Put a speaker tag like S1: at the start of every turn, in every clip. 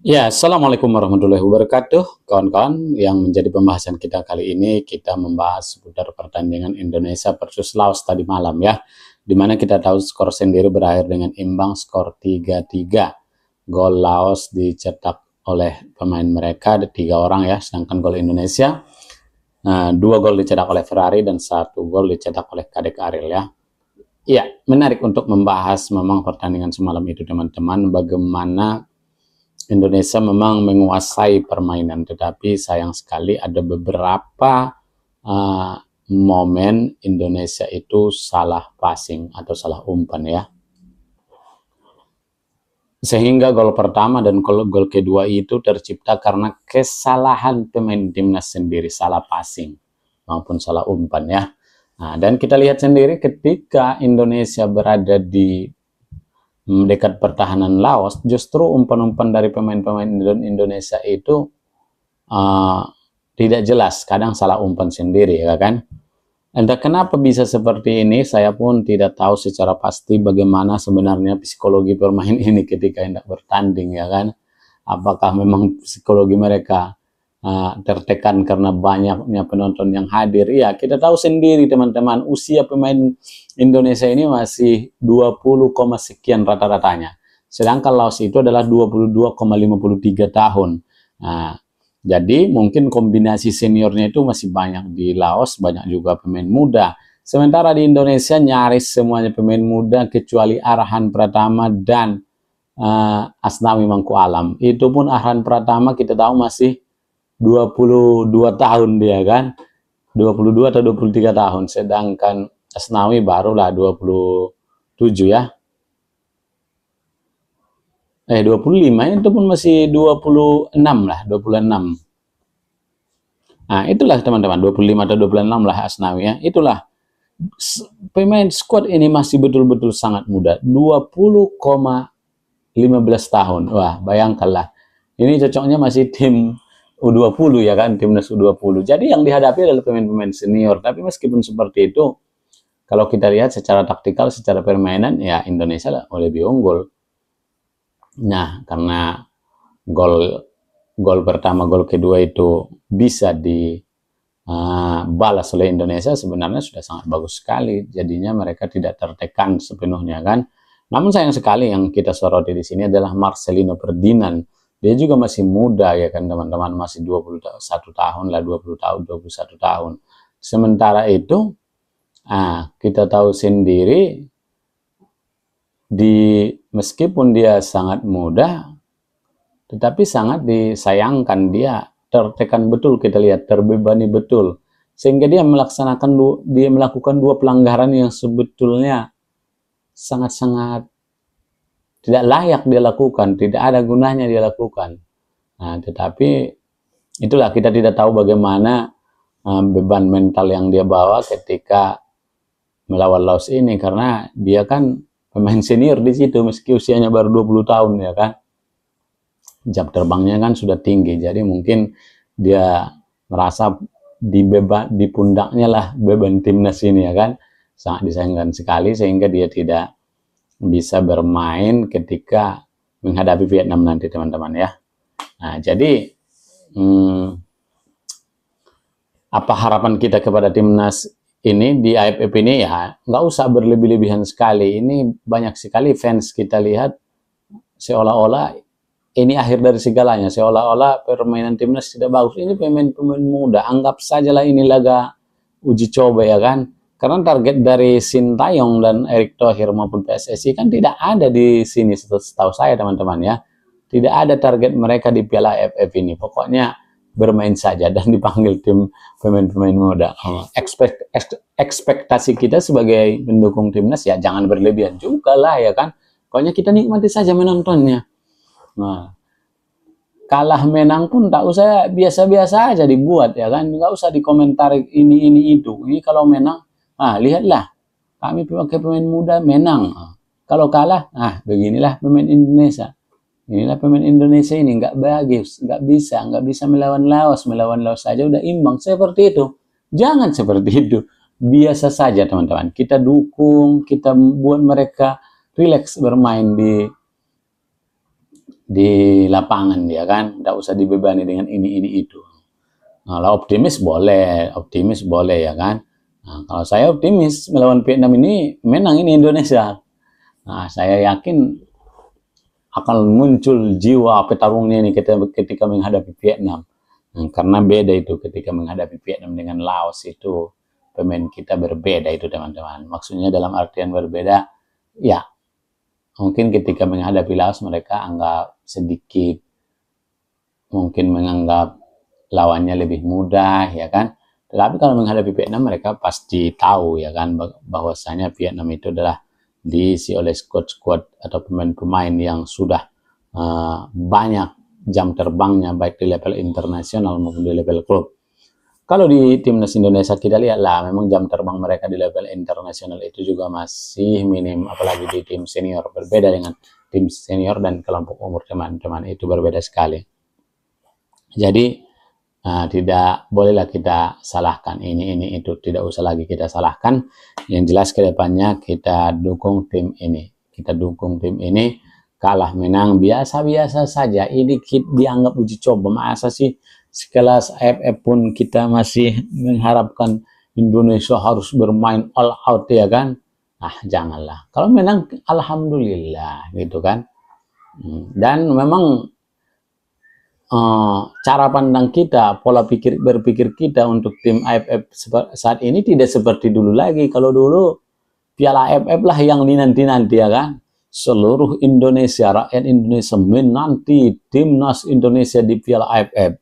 S1: Ya, Assalamualaikum warahmatullahi wabarakatuh. Kawan-kawan, yang menjadi pembahasan kita kali ini, kita membahas seputar pertandingan Indonesia versus Laos tadi malam ya. Dimana kita tahu skor sendiri berakhir dengan imbang skor 3-3. Gol Laos dicetak oleh pemain mereka, ada 3 orang ya, sedangkan gol Indonesia, 2 gol dicetak oleh Ferrari dan 1 gol dicetak oleh Kadek Aril ya. Iya, menarik untuk membahas memang pertandingan semalam itu teman-teman, bagaimana Indonesia memang menguasai permainan, tetapi sayang sekali ada beberapa uh, momen Indonesia itu salah passing atau salah umpan ya. Sehingga gol pertama dan gol kedua itu tercipta karena kesalahan pemain timnas sendiri, salah passing maupun salah umpan ya. Nah, dan kita lihat sendiri ketika Indonesia berada di dekat pertahanan Laos, justru umpan-umpan dari pemain-pemain Indonesia itu uh, tidak jelas, kadang salah umpan sendiri ya kan. Entah kenapa bisa seperti ini, saya pun tidak tahu secara pasti bagaimana sebenarnya psikologi bermain ini ketika hendak bertanding ya kan. Apakah memang psikologi mereka tertekan karena banyaknya penonton yang hadir? Ya, kita tahu sendiri teman-teman, usia pemain Indonesia ini masih 20, sekian rata-ratanya. Sedangkan Laos itu adalah 22,53 tahun. Nah, jadi mungkin kombinasi seniornya itu masih banyak di Laos, banyak juga pemain muda. Sementara di Indonesia nyaris semuanya pemain muda kecuali Arhan Pratama dan Asnawi Mangku Alam. Itu pun Arhan Pratama kita tahu masih 22 tahun dia kan. 22 atau 23 tahun. Sedangkan Asnawi barulah 27 ya. 25 itu pun masih 26 lah, 26. Nah, itulah teman-teman, 25 atau 26 lah Asnawi ya. Itulah pemain squad ini masih betul-betul sangat muda, 20,15 tahun. Wah, bayangkanlah. Ini cocoknya masih tim U20 ya kan, timnas U20. Jadi yang dihadapi adalah pemain-pemain senior. Tapi meskipun seperti itu, kalau kita lihat secara taktikal, secara permainan, ya Indonesia lah lebih unggul. Nah, karena gol pertama, gol kedua itu bisa dibalas oleh Indonesia, sebenarnya sudah sangat bagus sekali. Jadinya mereka tidak tertekan sepenuhnya kan. Namun sayang sekali yang kita soroti di sini adalah Marcelino Ferdinand. Dia juga masih muda ya kan teman-teman, masih 21 tahun lah, 20 tahun, 21 tahun. Sementara itu, kita tahu sendiri meskipun dia sangat muda, tetapi sangat disayangkan, dia tertekan betul, kita lihat terbebani betul, sehingga dia melakukan 2 pelanggaran yang sebetulnya sangat-sangat tidak layak dia lakukan, tidak ada gunanya dia lakukan. Nah, tetapi itulah, kita tidak tahu bagaimana beban mental yang dia bawa ketika melawan Laos ini, karena dia kan pemain senior di situ meski usianya baru 20 tahun ya kan. Jam terbangnya kan sudah tinggi, jadi mungkin dia merasa di pundaknya lah beban timnas ini ya kan, sangat disayangkan sekali, sehingga dia tidak bisa bermain ketika menghadapi Vietnam nanti teman-teman ya. Nah, jadi apa harapan kita kepada timnas ini di AFF ini? Ya nggak usah berlebih-lebihan sekali. Ini banyak sekali fans kita lihat seolah-olah ini akhir dari segalanya, seolah-olah permainan timnas tidak bagus. Ini pemain-pemain muda, anggap sajalah ini laga uji coba ya kan. Karena target dari Sintayong dan Erick Thohir maupun PSSI kan tidak ada di sini setahu saya teman-teman ya. Tidak ada target mereka di Piala AFF ini. Pokoknya bermain saja dan dipanggil tim pemain-pemain muda. Ekspektasi kita sebagai pendukung timnas ya jangan berlebihan juga lah ya kan. Pokoknya kita nikmati saja menontonnya. Nah, kalah menang pun tak usah, biasa-biasa aja dibuat ya kan, nggak usah dikomentari ini itu. Ini kalau menang, lihatlah kami pakai pemain muda menang. Kalau kalah, beginilah pemain Indonesia. Inilah pemain Indonesia ini nggak bagus, nggak bisa melawan Laos saja udah imbang seperti itu. Jangan seperti itu, biasa saja teman-teman. Kita dukung, kita buat mereka rileks bermain di di lapangan dia kan, tidak usah dibebani dengan ini itu. Nah, kalau optimis boleh ya kan. Nah, kalau saya optimis melawan Vietnam ini menang ini Indonesia. Nah, saya yakin akan muncul jiwa petarungnya ini ketika menghadapi Vietnam. Nah, karena beda itu ketika menghadapi Vietnam dengan Laos itu pemain kita berbeda itu teman-teman. Maksudnya dalam artian berbeda, ya mungkin ketika menghadapi Laos mereka anggap sedikit, mungkin menganggap lawannya lebih mudah ya kan. Tetapi kalau menghadapi Vietnam mereka pasti tahu ya kan bahwasanya Vietnam itu adalah diisi oleh squad-squad atau pemain-pemain yang sudah banyak jam terbangnya baik di level internasional maupun di level klub. Kalau di timnas Indonesia kita lihatlah memang jam terbang mereka di level internasional itu juga masih minim, apalagi di tim senior. Berbeda dengan tim senior dan kelompok umur teman-teman itu berbeda sekali. Jadi tidak bolehlah kita salahkan ini itu, tidak usah lagi kita salahkan. Yang jelas kedepannya kita dukung tim ini, kalah menang biasa-biasa saja. Ini kita dianggap uji coba. Masa sih sekelas AFF pun kita masih mengharapkan Indonesia harus bermain all out ya kan. Janganlah, kalau menang alhamdulillah gitu kan. Dan memang cara pandang kita, pola berpikir kita untuk tim AFF saat ini tidak seperti dulu lagi. Kalau dulu Piala AFF lah yang dinanti-nanti ya kan. Seluruh Indonesia, rakyat Indonesia menanti timnas Indonesia di Piala AFF.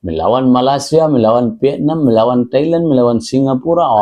S1: Melawan Malaysia, melawan Vietnam, melawan Thailand, melawan Singapura,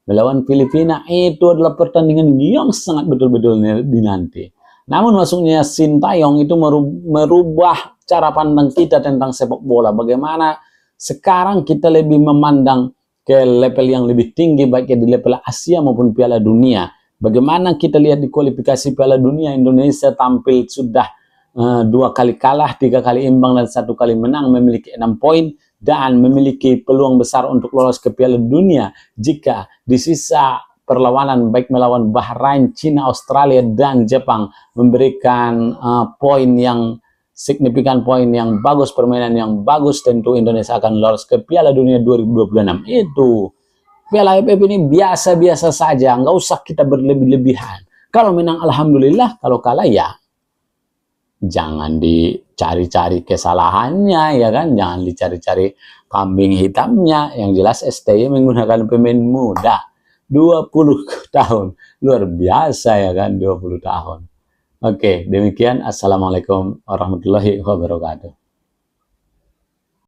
S1: melawan Filipina. Itu adalah pertandingan yang sangat betul-betul dinanti. Namun masuknya Sintayong itu merubah cara pandang kita tentang sepak bola. Bagaimana sekarang kita lebih memandang ke level yang lebih tinggi, baik di level Asia maupun Piala Dunia. Bagaimana kita lihat di kualifikasi Piala Dunia, Indonesia tampil sudah 2 kali kalah, 3 kali imbang, dan 1 kali menang, memiliki 6 poin, dan memiliki peluang besar untuk lolos ke Piala Dunia jika di sisa perlawanan baik melawan Bahrain, Cina, Australia, dan Jepang memberikan poin yang signifikan, poin yang bagus, permainan yang bagus, tentu Indonesia akan lolos ke Piala Dunia 2026. Itu Piala AFF ini biasa-biasa saja, nggak usah kita berlebih-lebihan. Kalau menang alhamdulillah, kalau kalah ya jangan dicari-cari kesalahannya ya kan, jangan dicari-cari kambing hitamnya. Yang jelas STY menggunakan pemain muda 20 tahun, luar biasa ya kan, 20 tahun. Oke, demikian. Assalamualaikum warahmatullahi wabarakatuh.